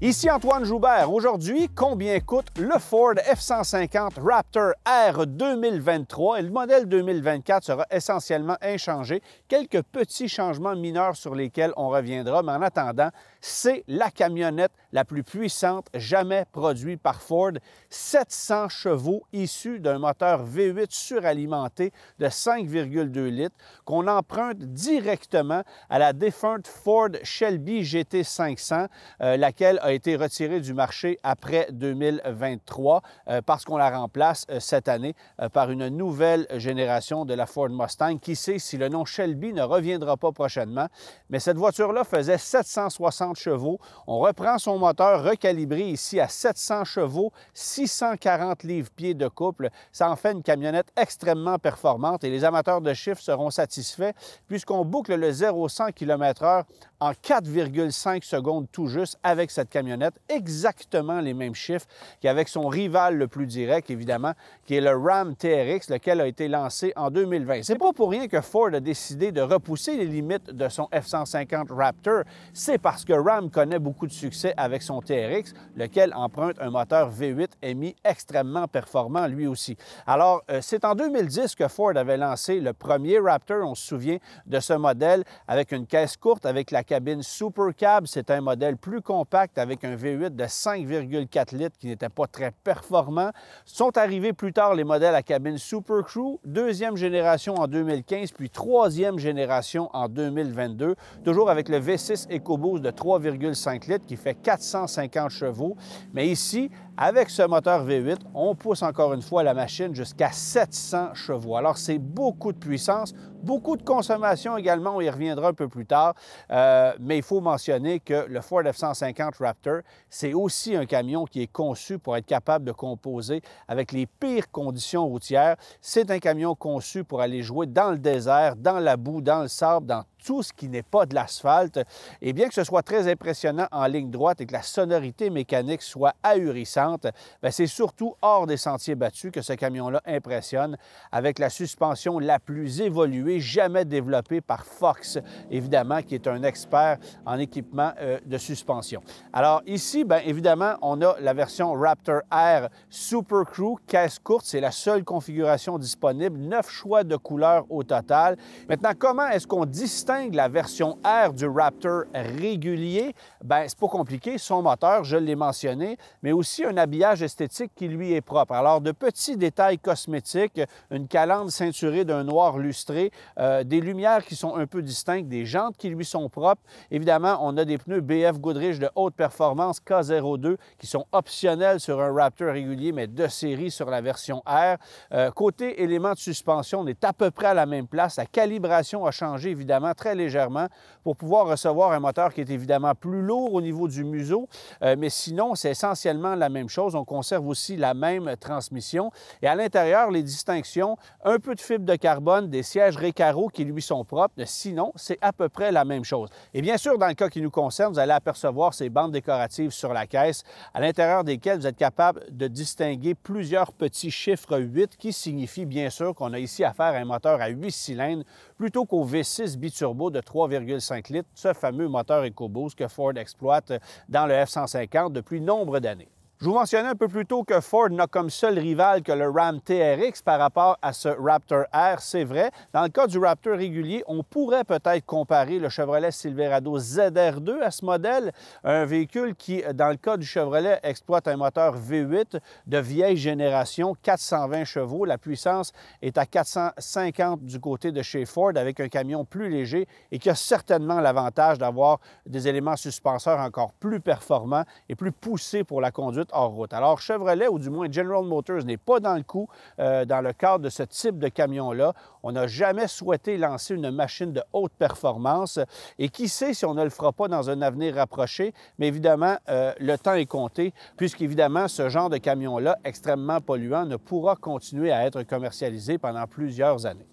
Ici Antoine Joubert. Aujourd'hui, combien coûte le Ford F-150 Raptor R 2023? Et le modèle 2024 sera essentiellement inchangé. Quelques petits changements mineurs sur lesquels on reviendra, mais en attendant, c'est la camionnette la plus puissante jamais produite par Ford. 700 chevaux issus d'un moteur V8 suralimenté de 5,2 litres qu'on emprunte directement à la défunte Ford Shelby GT500, laquelle a été retirée du marché après 2023 parce qu'on la remplace cette année par une nouvelle génération de la Ford Mustang. Qui sait si le nom Shelby ne reviendra pas prochainement, mais cette voiture-là faisait 760 chevaux. On reprend son moteur recalibré ici à 700 chevaux, 640 livres-pieds de couple. Ça en fait une camionnette extrêmement performante et les amateurs de chiffres seront satisfaits puisqu'on boucle le 0-100 km/h en 4,5 secondes tout juste avec cette camionnette. Exactement les mêmes chiffres qu'avec son rival le plus direct, évidemment, qui est le Ram TRX, lequel a été lancé en 2020. C'est pas pour rien que Ford a décidé de repousser les limites de son F-150 Raptor. C'est parce que Ram connaît beaucoup de succès avec son TRX, lequel emprunte un moteur V8 émis extrêmement performant lui aussi. Alors, c'est en 2010 que Ford avait lancé le premier Raptor. On se souvient de ce modèle avec une caisse courte, avec la cabine Super Cab. C'est un modèle plus compact avec un V8 de 5,4 litres qui n'était pas très performant. Sont arrivés plus tard les modèles à cabine Super Crew, deuxième génération en 2015, puis troisième génération en 2022, toujours avec le V6 EcoBoost de 3,5 litres qui fait 450 chevaux. Mais ici, avec ce moteur V8, on pousse encore une fois la machine jusqu'à 700 chevaux. Alors, c'est beaucoup de puissance, beaucoup de consommation également, on y reviendra un peu plus tard, mais il faut mentionner que le Ford F-150 Raptor, c'est aussi un camion qui est conçu pour être capable de composer avec les pires conditions routières. C'est un camion conçu pour aller jouer dans le désert, dans la boue, dans le sable, dans tout ce qui n'est pas de l'asphalte. Et bien que ce soit très impressionnant en ligne droite et que la sonorité mécanique soit ahurissante, c'est surtout hors des sentiers battus que ce camion-là impressionne avec la suspension la plus évoluée jamais développée par Fox, évidemment, qui est un expert en équipement de suspension. Alors ici, bien évidemment, on a la version Raptor R Super Crew, caisse courte. C'est la seule configuration disponible, 9 choix de couleurs au total. Maintenant, comment est-ce qu'on distingue la version R du Raptor régulier? Bien, c'est pas compliqué. Son moteur, je l'ai mentionné, mais aussi un habillage esthétique qui lui est propre. Alors, de petits détails cosmétiques, une calandre ceinturée d'un noir lustré, des lumières qui sont un peu distinctes, des jantes qui lui sont propres. Évidemment, on a des pneus BF Goodrich de haute performance K02 qui sont optionnels sur un Raptor régulier, mais de série sur la version R. Côté éléments de suspension, on est à peu près à la même place. La calibration a changé, évidemment, très légèrement pour pouvoir recevoir un moteur qui est évidemment plus lourd au niveau du museau, mais sinon, c'est essentiellement la même chose. On conserve aussi la même transmission. Et à l'intérieur, les distinctions, un peu de fibre de carbone, des sièges Recaro qui lui sont propres. Sinon, c'est à peu près la même chose. Et bien sûr, dans le cas qui nous concerne, vous allez apercevoir ces bandes décoratives sur la caisse, à l'intérieur desquelles vous êtes capable de distinguer plusieurs petits chiffres 8 qui signifient bien sûr qu'on a ici affaire à un moteur à 8 cylindres plutôt qu'au V6 biturbo de 3,5 litres, ce fameux moteur EcoBoost que Ford exploite dans le F-150 depuis nombre d'années. Je vous mentionnais un peu plus tôt que Ford n'a comme seul rival que le Ram TRX par rapport à ce Raptor R, c'est vrai. Dans le cas du Raptor régulier, on pourrait peut-être comparer le Chevrolet Silverado ZR2 à ce modèle, un véhicule qui, dans le cas du Chevrolet, exploite un moteur V8 de vieille génération, 420 chevaux. La puissance est à 450 du côté de chez Ford avec un camion plus léger et qui a certainement l'avantage d'avoir des éléments suspenseurs encore plus performants et plus poussés pour la conduite hors route. Alors, Chevrolet, ou du moins General Motors, n'est pas dans le coup dans le cadre de ce type de camion-là. On n'a jamais souhaité lancer une machine de haute performance et qui sait si on ne le fera pas dans un avenir rapproché, mais évidemment, le temps est compté puisqu'évidemment, ce genre de camion-là, extrêmement polluant, ne pourra continuer à être commercialisé pendant plusieurs années.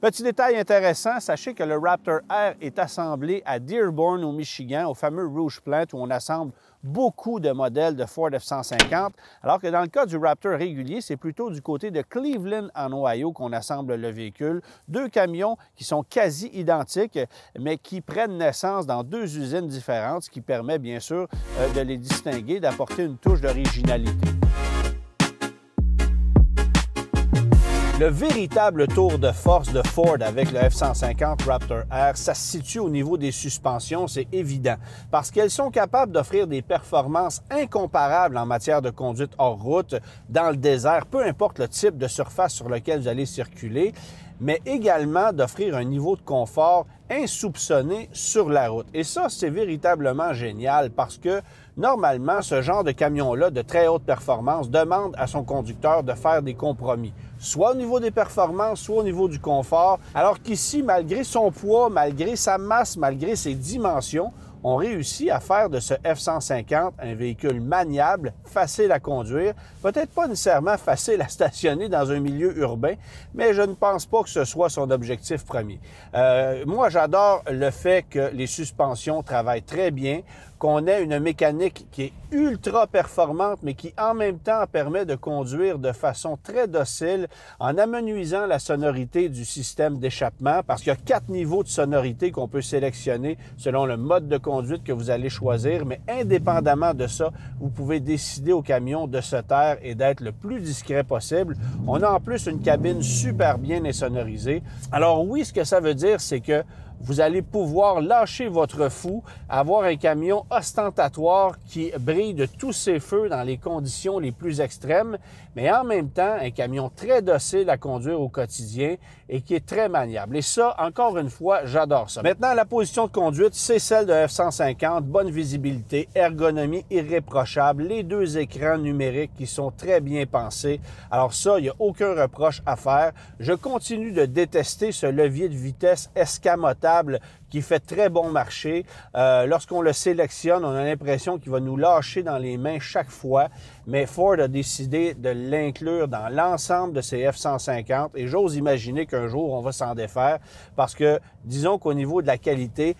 Petit détail intéressant, sachez que le Raptor R est assemblé à Dearborn, au Michigan, au fameux Rouge Plant, où on assemble beaucoup de modèles de Ford F-150, alors que dans le cas du Raptor régulier, c'est plutôt du côté de Cleveland, en Ohio, qu'on assemble le véhicule. Deux camions qui sont quasi identiques, mais qui prennent naissance dans deux usines différentes, ce qui permet bien sûr de les distinguer, d'apporter une touche d'originalité. Le véritable tour de force de Ford avec le F-150 Raptor R, ça se situe au niveau des suspensions, c'est évident, parce qu'elles sont capables d'offrir des performances incomparables en matière de conduite hors route, dans le désert, peu importe le type de surface sur lequel vous allez circuler, mais également d'offrir un niveau de confort insoupçonné sur la route. Et ça, c'est véritablement génial parce que normalement, ce genre de camion-là de très haute performance demande à son conducteur de faire des compromis, soit au niveau des performances, soit au niveau du confort, alors qu'ici, malgré son poids, malgré sa masse, malgré ses dimensions, on réussit à faire de ce F-150 un véhicule maniable, facile à conduire, peut-être pas nécessairement facile à stationner dans un milieu urbain, mais je ne pense pas que ce soit son objectif premier. Moi, j'adore le fait que les suspensions travaillent très bien, qu'on ait une mécanique qui est ultra performante, mais qui en même temps permet de conduire de façon très docile en amenuisant la sonorité du système d'échappement, parce qu'il y a 4 niveaux de sonorité qu'on peut sélectionner selon le mode de conduite que vous allez choisir, mais indépendamment de ça, vous pouvez décider au camion de se taire et d'être le plus discret possible. On a en plus une cabine super bien insonorisée. Alors oui, ce que ça veut dire, c'est que vous allez pouvoir lâcher votre fou, avoir un camion ostentatoire qui brille de tous ses feux dans les conditions les plus extrêmes, mais en même temps, un camion très docile à conduire au quotidien et qui est très maniable. Et ça, encore une fois, j'adore ça. Maintenant, la position de conduite, c'est celle de F-150, bonne visibilité, ergonomie irréprochable, les deux écrans numériques qui sont très bien pensés. Alors ça, il n'y a aucun reproche à faire. Je continue de détester ce levier de vitesse escamotable qui fait très bon marché. Lorsqu'on le sélectionne, on a l'impression qu'il va nous lâcher dans les mains chaque fois, mais Ford a décidé de l'inclure dans l'ensemble de ces F-150 et j'ose imaginer qu'un jour, on va s'en défaire parce que, disons qu'au niveau de la qualité,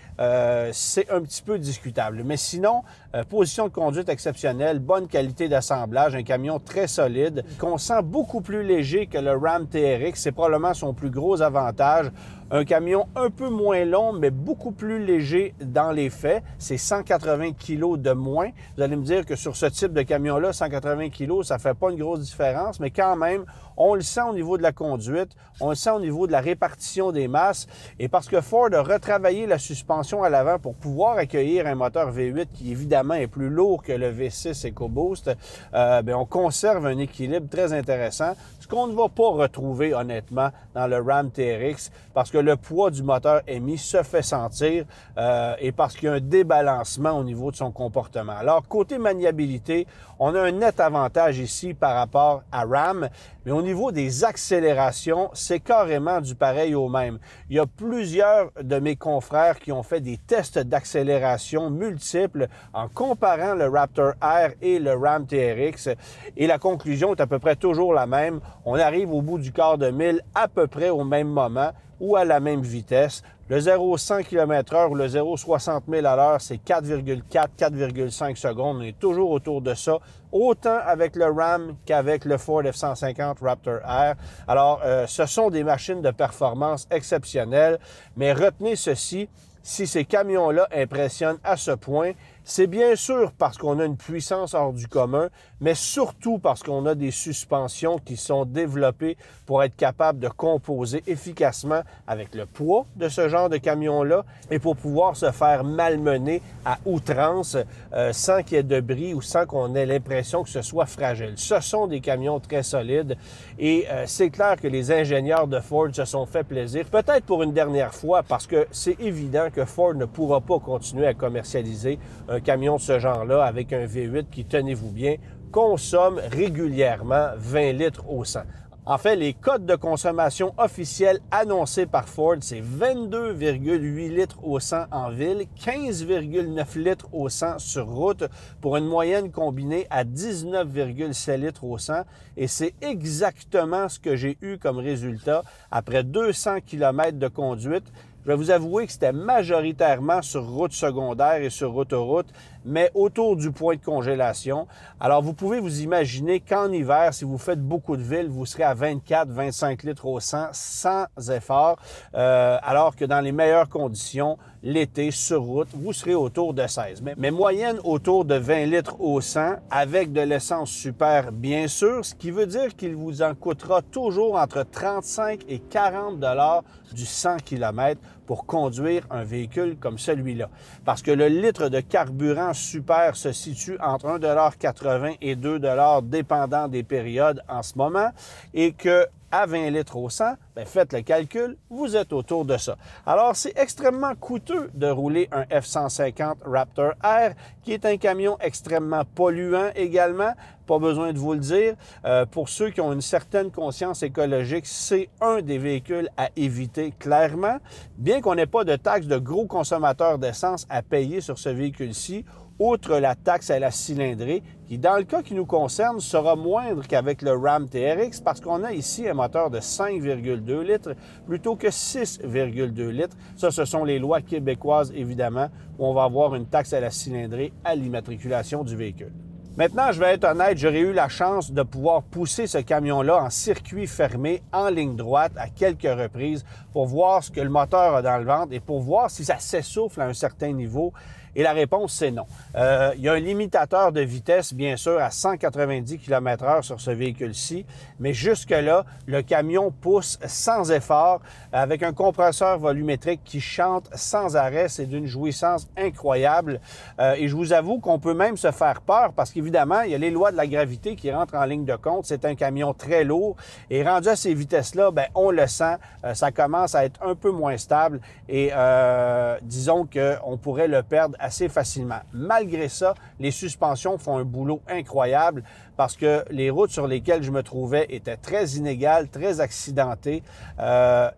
c'est un petit peu discutable. Mais sinon, position de conduite exceptionnelle, bonne qualité d'assemblage, un camion très solide, qu'on sent beaucoup plus léger que le Ram TRX. C'est probablement son plus gros avantage. Un camion un peu moins long, mais beaucoup plus léger dans les faits. C'est 180 kg de moins. Vous allez me dire que sur ce type de camion-là, 180 kg, ça fait pas une grosse différence, mais quand même, on le sent au niveau de la conduite, on le sent au niveau de la répartition des masses. Et parce que Ford a retravaillé la suspension à l'avant pour pouvoir accueillir un moteur V8 qui, évidemment, est plus lourd que le V6 EcoBoost, on conserve un équilibre très intéressant, ce qu'on ne va pas retrouver, honnêtement, dans le Ram TRX, parce que le poids du moteur émis se fait sentir et parce qu'il y a un débalancement au niveau de son comportement. Alors, côté maniabilité, on a un net avantage ici par rapport à Ram, mais au niveau des accélérations, c'est carrément du pareil au même. Il y a plusieurs de mes confrères qui ont fait des tests d'accélération multiples en comparant le Raptor R et le Ram TRX et la conclusion est à peu près toujours la même. On arrive au bout du quart de mille à peu près au même moment ou à la même vitesse. Le 0-100 km/h ou le 0-60 000 à l'heure, c'est 4,5 secondes. On est toujours autour de ça, autant avec le Ram qu'avec le Ford F-150 Raptor R. Alors, ce sont des machines de performance exceptionnelles, mais retenez ceci, si ces camions-là impressionnent à ce point, c'est bien sûr parce qu'on a une puissance hors du commun, mais surtout parce qu'on a des suspensions qui sont développées pour être capables de composer efficacement avec le poids de ce genre de camion-là et pour pouvoir se faire malmener à outrance sans qu'il y ait de bris ou sans qu'on ait l'impression que ce soit fragile. Ce sont des camions très solides et c'est clair que les ingénieurs de Ford se sont fait plaisir, peut-être pour une dernière fois parce que c'est évident que Ford ne pourra pas continuer à commercialiser un camion de ce genre-là avec un V8 qui, tenez-vous bien, consomme régulièrement 20 litres au 100. En fait, les codes de consommation officiels annoncés par Ford, c'est 22,8 litres au 100 en ville, 15,9 litres au 100 sur route, pour une moyenne combinée à 19,7 litres au 100. Et c'est exactement ce que j'ai eu comme résultat après 200 km de conduite. Je vais vous avouer que c'était majoritairement sur route secondaire et sur autoroute, mais autour du point de congélation. Alors, vous pouvez vous imaginer qu'en hiver, si vous faites beaucoup de villes, vous serez à 24-25 litres au 100 sans effort, alors que dans les meilleures conditions, l'été, sur route, vous serez autour de 16. Mais moyenne autour de 20 litres au 100 avec de l'essence super, bien sûr, ce qui veut dire qu'il vous en coûtera toujours entre 35 et 40 $ du 100 km pour conduire un véhicule comme celui-là. Parce que le litre de carburant super se situe entre 1,80 $ et 2 $ dépendant des périodes en ce moment et que à 20 litres au 100, bien, faites le calcul, vous êtes autour de ça. Alors, c'est extrêmement coûteux de rouler un F-150 Raptor R, qui est un camion extrêmement polluant également, pas besoin de vous le dire. Pour ceux qui ont une certaine conscience écologique, c'est un des véhicules à éviter clairement. Bien qu'on n'ait pas de taxe de gros consommateurs d'essence à payer sur ce véhicule-ci, outre la taxe à la cylindrée, qui, dans le cas qui nous concerne, sera moindre qu'avec le Ram TRX parce qu'on a ici un moteur de 5,2 litres plutôt que 6,2 litres. Ça, ce sont les lois québécoises, évidemment, où on va avoir une taxe à la cylindrée à l'immatriculation du véhicule. Maintenant, je vais être honnête, j'aurais eu la chance de pouvoir pousser ce camion-là en circuit fermé, en ligne droite, à quelques reprises, pour voir ce que le moteur a dans le ventre et pour voir si ça s'essouffle à un certain niveau. Et la réponse, c'est non. Il y a un limitateur de vitesse, bien sûr, à 190 km/h sur ce véhicule-ci, mais jusque-là, le camion pousse sans effort, avec un compresseur volumétrique qui chante sans arrêt. C'est d'une jouissance incroyable. Et je vous avoue qu'on peut même se faire peur, parce qu'évidemment, il y a les lois de la gravité qui rentrent en ligne de compte. C'est un camion très lourd, et rendu à ces vitesses-là, bien, on le sent, ça commence à être un peu moins stable, et disons qu'on pourrait le perdre assez facilement. Malgré ça, les suspensions font un boulot incroyable parce que les routes sur lesquelles je me trouvais étaient très inégales, très accidentées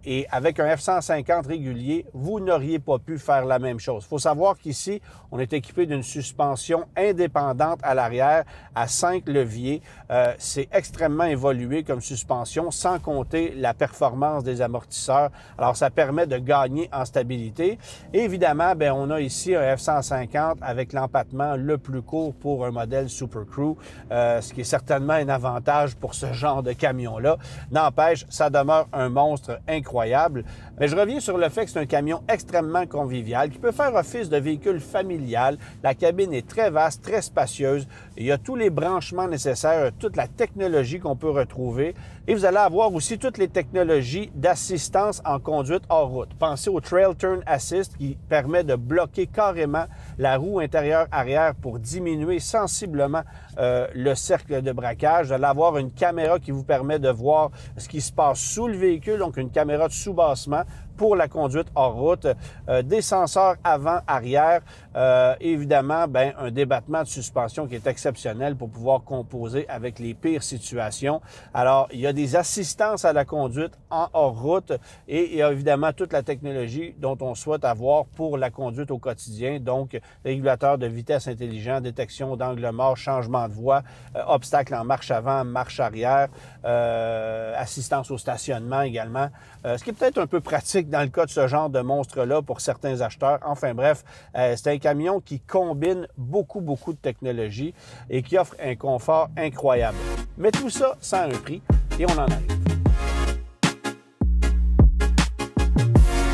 et avec un F-150 régulier, vous n'auriez pas pu faire la même chose. Il faut savoir qu'ici, on est équipé d'une suspension indépendante à l'arrière à 5 leviers. C'est extrêmement évolué comme suspension, sans compter la performance des amortisseurs. Alors, ça permet de gagner en stabilité. Et évidemment, bien, on a ici un F-150 avec l'empattement le plus court pour un modèle Super Crew, ce qui est certainement un avantage pour ce genre de camion-là. N'empêche, ça demeure un monstre incroyable. Mais je reviens sur le fait que c'est un camion extrêmement convivial qui peut faire office de véhicule familial. La cabine est très vaste, très spacieuse. Il y a tous les branchements nécessaires, toute la technologie qu'on peut retrouver. Et vous allez avoir aussi toutes les technologies d'assistance en conduite hors route. Pensez au Trail Turn Assist qui permet de bloquer carrément la roue intérieure-arrière pour diminuer sensiblement le cercle de braquage. Vous allez avoir une caméra qui vous permet de voir ce qui se passe sous le véhicule, donc une caméra de sous-bassement pour la conduite hors route, des senseurs avant-arrière, évidemment, bien, un débattement de suspension qui est exceptionnel pour pouvoir composer avec les pires situations. Alors, il y a des assistances à la conduite en hors route et il y a évidemment toute la technologie dont on souhaite avoir pour la conduite au quotidien, donc régulateur de vitesse intelligent, détection d'angle mort, changement de voie, obstacle en marche avant, marche arrière, assistance au stationnement également, ce qui est peut-être un peu pratique dans le cas de ce genre de monstre-là pour certains acheteurs. Enfin bref, c'est un camion qui combine beaucoup de technologies et qui offre un confort incroyable. Mais tout ça sans un prix, et on en arrive.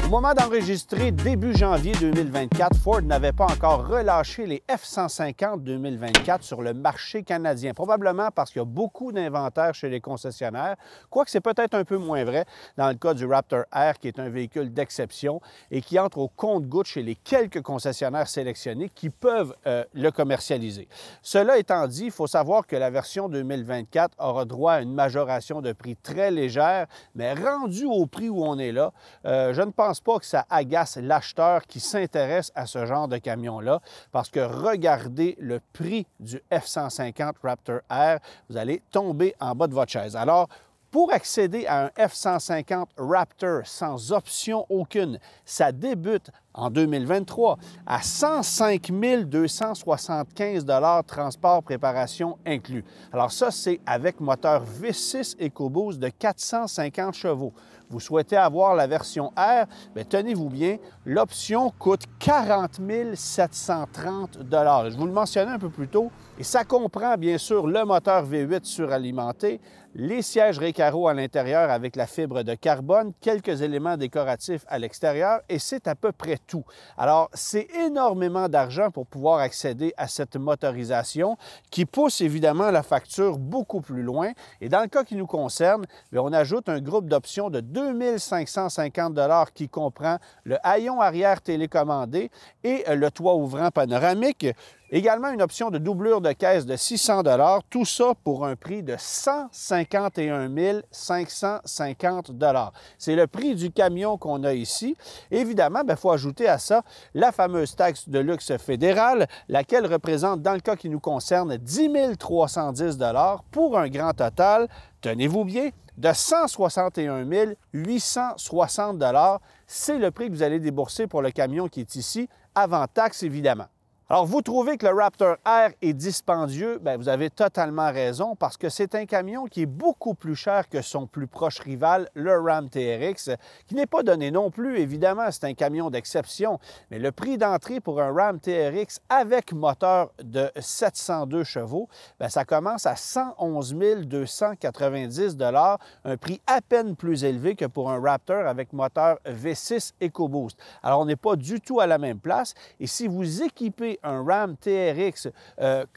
Au moment d'enregistrer début janvier 2024, Ford n'avait pas encore relâché les F-150 2024 sur le marché canadien, probablement parce qu'il y a beaucoup d'inventaire chez les concessionnaires, quoique c'est peut-être un peu moins vrai dans le cas du Raptor R, qui est un véhicule d'exception et qui entre au compte-gouttes chez les quelques concessionnaires sélectionnés qui peuvent le commercialiser. Cela étant dit, il faut savoir que la version 2024 aura droit à une majoration de prix très légère, mais rendue au prix où on est là, je ne pense pas que ça agace l'acheteur qui s'intéresse à ce genre de camion-là, parce que regardez le prix du F-150 Raptor R, vous allez tomber en bas de votre chaise. Alors, Pour accéder à un F-150 Raptor sans option aucune, ça débute en 2023 à 105 275 $ transport préparation inclus. Alors ça, c'est avec moteur V6 EcoBoost de 450 chevaux. Vous souhaitez avoir la version R, bien, tenez-vous bien, l'option coûte 40 730 $. Je vous le mentionnais un peu plus tôt, et ça comprend bien sûr le moteur V8 suralimenté, les sièges Recaro à l'intérieur avec la fibre de carbone, quelques éléments décoratifs à l'extérieur, et c'est à peu près tout. Alors, c'est énormément d'argent pour pouvoir accéder à cette motorisation qui pousse évidemment la facture beaucoup plus loin. Et dans le cas qui nous concerne, bien, on ajoute un groupe d'options de 2 550 $ qui comprend le haillon arrière télécommandé et le toit ouvrant panoramique. Également, une option de doublure de caisse de 600 $, tout ça pour un prix de 151 550 $. C'est le prix du camion qu'on a ici. Évidemment, il faut ajouter à ça la fameuse taxe de luxe fédérale, laquelle représente, dans le cas qui nous concerne, 10 310 $ pour un grand total, tenez-vous bien, de 161 860 $. C'est le prix que vous allez débourser pour le camion qui est ici, avant taxe évidemment. Alors, vous trouvez que le Raptor R est dispendieux? Bien, vous avez totalement raison parce que c'est un camion qui est beaucoup plus cher que son plus proche rival, le Ram TRX, qui n'est pas donné non plus, évidemment, c'est un camion d'exception. Mais le prix d'entrée pour un Ram TRX avec moteur de 702 chevaux, bien, ça commence à 111 290 $, un prix à peine plus élevé que pour un Raptor avec moteur V6 EcoBoost. Alors, on n'est pas du tout à la même place. Et si vous équipez un Ram TRX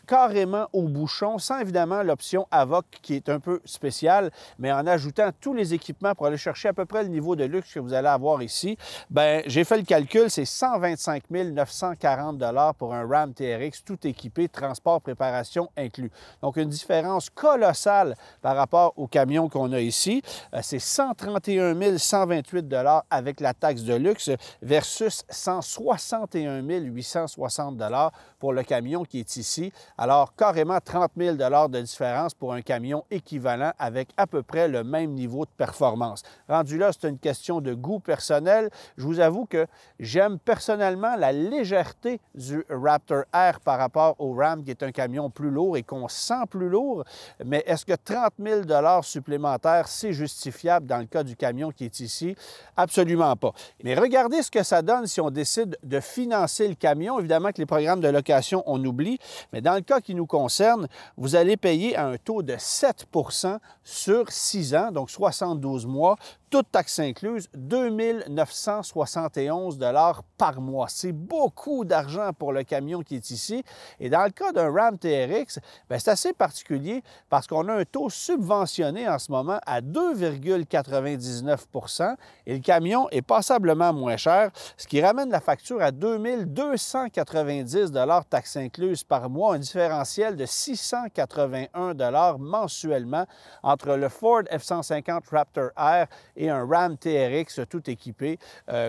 carrément au bouchon, sans évidemment l'option Avoc qui est un peu spéciale, mais en ajoutant tous les équipements pour aller chercher à peu près le niveau de luxe que vous allez avoir ici, bien, j'ai fait le calcul, c'est 125 940 $ pour un Ram TRX tout équipé, transport, préparation inclus. Donc, une différence colossale par rapport au camion qu'on a ici. C'est 131 128 $ avec la taxe de luxe versus 161 860 $ pour le camion qui est ici. Alors, carrément 30 000 $ de différence pour un camion équivalent avec à peu près le même niveau de performance. Rendu là, c'est une question de goût personnel. Je vous avoue que j'aime personnellement la légèreté du Raptor R par rapport au Ram qui est un camion plus lourd et qu'on sent plus lourd. Mais est-ce que 30 000 $ supplémentaires, c'est justifiable dans le cas du camion qui est ici? Absolument pas. Mais regardez ce que ça donne si on décide de financer le camion. Évidemment que les programmes de location, on oublie, mais dans le cas qui nous concerne, vous allez payer à un taux de 7 % sur 6 ans, donc 72 mois, toute taxe incluse, 2 971 $ par mois. C'est beaucoup d'argent pour le camion qui est ici. Et dans le cas d'un Ram TRX, c'est assez particulier parce qu'on a un taux subventionné en ce moment à 2,99 % et le camion est passablement moins cher, ce qui ramène la facture à 2 290 $ taxe incluse par mois, un différentiel de 681 $ mensuellement entre le Ford F-150 Raptor R et un Ram TRX tout équipé,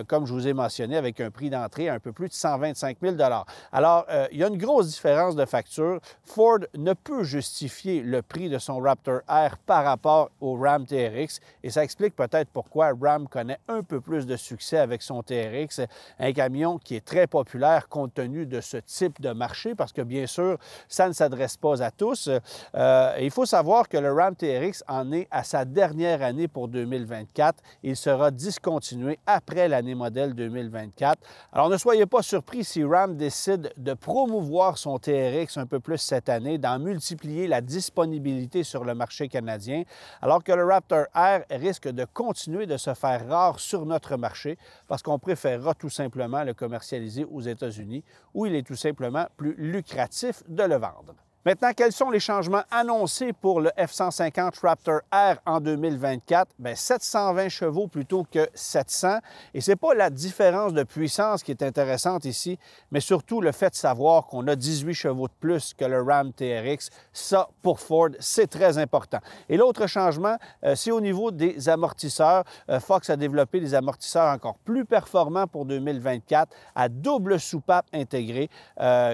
comme je vous ai mentionné, avec un prix d'entrée à un peu plus de 125 000 $. Alors, il y a une grosse différence de facture. Ford ne peut justifier le prix de son Raptor R par rapport au Ram TRX et ça explique peut-être pourquoi Ram connaît un peu plus de succès avec son TRX, un camion qui est très populaire compte tenu de ce type de marché parce que, bien sûr, ça ne s'adresse pas à tous. Il faut savoir que le Ram TRX en est à sa dernière année pour 2024. Il sera discontinué après l'année modèle 2024. Alors, ne soyez pas surpris si Ram décide de promouvoir son TRX un peu plus cette année, d'en multiplier la disponibilité sur le marché canadien, alors que le Raptor R risque de continuer de se faire rare sur notre marché parce qu'on préférera tout simplement le commercialiser aux États-Unis où il est tout simplement plus lucratif de le vendre. Maintenant, quels sont les changements annoncés pour le F-150 Raptor R en 2024? Bien, 720 chevaux plutôt que 700. Et ce n'est pas la différence de puissance qui est intéressante ici, mais surtout le fait de savoir qu'on a 18 chevaux de plus que le Ram TRX. Ça, pour Ford, c'est très important. Et l'autre changement, c'est au niveau des amortisseurs. Fox a développé des amortisseurs encore plus performants pour 2024 à double soupape intégrée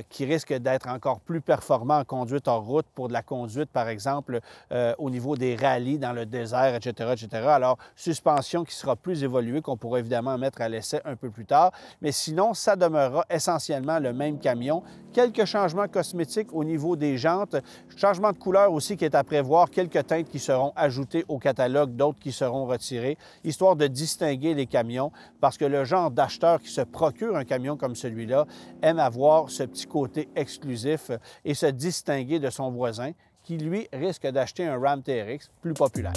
qui risquent d'être encore plus performants en conduite hors route, pour de la conduite, par exemple, au niveau des rallyes dans le désert, etc., etc. Alors, suspension qui sera plus évoluée, qu'on pourra évidemment mettre à l'essai un peu plus tard. Mais sinon, ça demeurera essentiellement le même camion. Quelques changements cosmétiques au niveau des jantes, changement de couleur aussi qui est à prévoir, quelques teintes qui seront ajoutées au catalogue, d'autres qui seront retirées, histoire de distinguer les camions, parce que le genre d'acheteur qui se procure un camion comme celui-là aime avoir ce petit côté exclusif et se distinguer de son voisin qui, lui, risque d'acheter un Ram TRX plus populaire.